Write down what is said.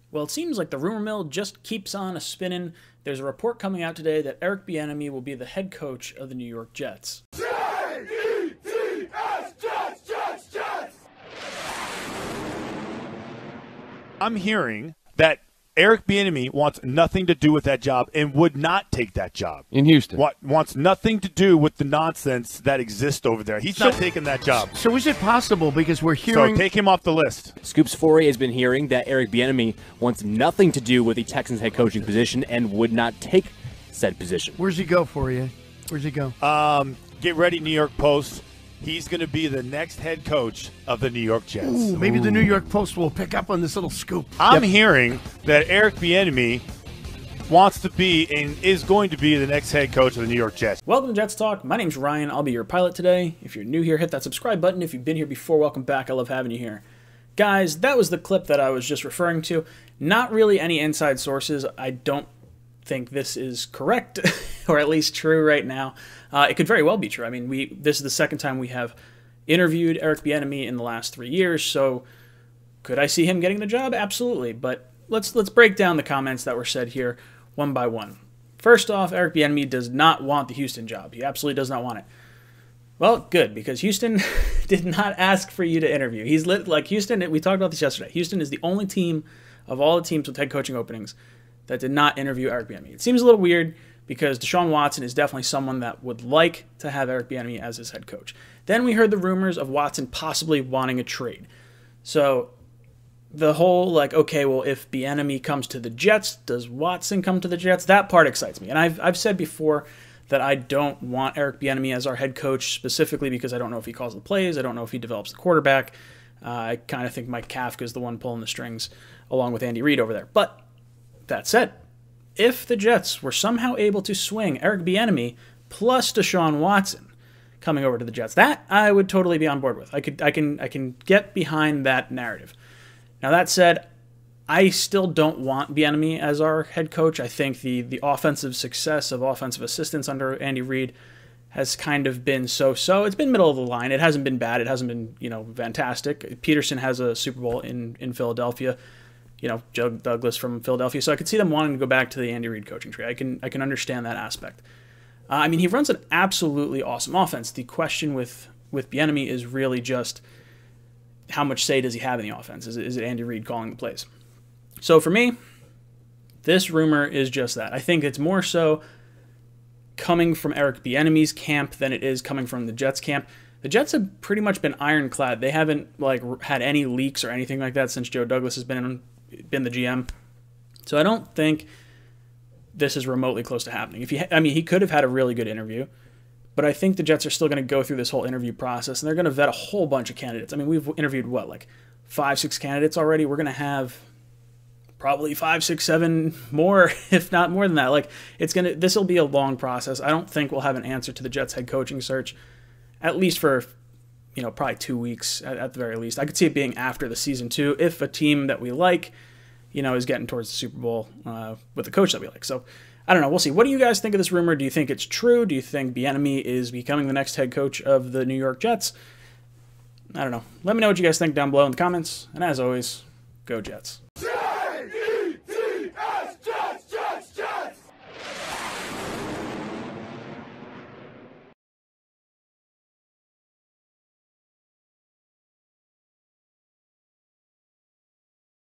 Well, it seems like the rumor mill just keeps on a spinning. There's a report coming out today that Eric Bieniemy will be the head coach of the New York Jets. Jets, Jets, Jets! I'm hearing that Eric Bieniemy wants nothing to do with that job and would not take that job. In Houston. Wants nothing to do with the nonsense that exists over there. He's not taking that job. So is it possible, because we're hearing... So take him off the list. Scoops Foray has been hearing that Eric Bieniemy wants nothing to do with the Texans head coaching position and would not take said position. Where's he go for you? Where's he go? Get ready, New York Post. He's going to be the next head coach of the New York Jets. Ooh, maybe the New York Post will pick up on this little scoop. I'm hearing that Eric Bieniemy wants to be and is going to be the next head coach of the New York Jets. Welcome to Jets Talk. My name's Ryan. I'll be your pilot today. If you're new here, hit that subscribe button. If you've been here before, welcome back. I love having you here. Guys, that was the clip that I was just referring to. Not really any inside sources. I don't think this is correct, or at least true right now. It could very well be true. I mean, this is the second time we have interviewed Eric Bieniemy in the last 3 years, so could I see him getting the job? Absolutely. But let's break down the comments that were said here one by one. First off, Eric Bieniemy does not want the Houston job. He absolutely does not want it. Well, good, because Houston did not ask for you to interview. Like Houston, we talked about this yesterday. Houston is the only team of all the teams with head coaching openings that did not interview Eric Bieniemy. It seems a little weird because Deshaun Watson is definitely someone that would like to have Eric Bieniemy as his head coach. Then we heard the rumors of Watson possibly wanting a trade. So the whole okay, well, if Bieniemy comes to the Jets, does Watson come to the Jets? That part excites me. And I've said before that I don't want Eric Bieniemy as our head coach specifically because I don't know if he calls the plays. I don't know if he develops the quarterback. I kind of think Mike Kafka is the one pulling the strings along with Andy Reid over there. But that said, if the Jets were somehow able to swing Eric Bieniemy plus Deshaun Watson coming over to the Jets, that I would totally be on board with. I can get behind that narrative. Now that said, I still don't want Bieniemy as our head coach. I think the offensive success of offensive assistants under Andy Reid has kind of been so-so. It's been middle of the line. It hasn't been bad. It hasn't been fantastic. Peterson has a Super Bowl in Philadelphia. Joe Douglas from Philadelphia. So I could see them wanting to go back to the Andy Reid coaching tree. I can understand that aspect. He runs an absolutely awesome offense. The question with Bieniemy is really just how much say does he have in the offense? Is it Andy Reid calling the plays? So for me, this rumor is just that. I think it's more so coming from Eric Bieniemy's camp than it is coming from the Jets camp. The Jets have pretty much been ironclad. They haven't had any leaks or anything like that since Joe Douglas has been the GM. So I don't think this is remotely close to happening. He could have had a really good interview, but I think the Jets are still going to go through this whole interview process, and they're going to vet a whole bunch of candidates. We've interviewed 5, 6 candidates already. We're going to have probably 5, 6, 7 more, if not more than that. This will be a long process. I don't think we'll have an answer to the Jets head coaching search, at least for probably 2 weeks at the very least. I could see it being after the season 2 if a team that we like, is getting towards the Super Bowl with the coach that we like. So I don't know. We'll see. What do you guys think of this rumor? Do you think it's true? Do you think Bieniemy is becoming the next head coach of the New York Jets? I don't know. Let me know what you guys think down below in the comments. And as always, go Jets.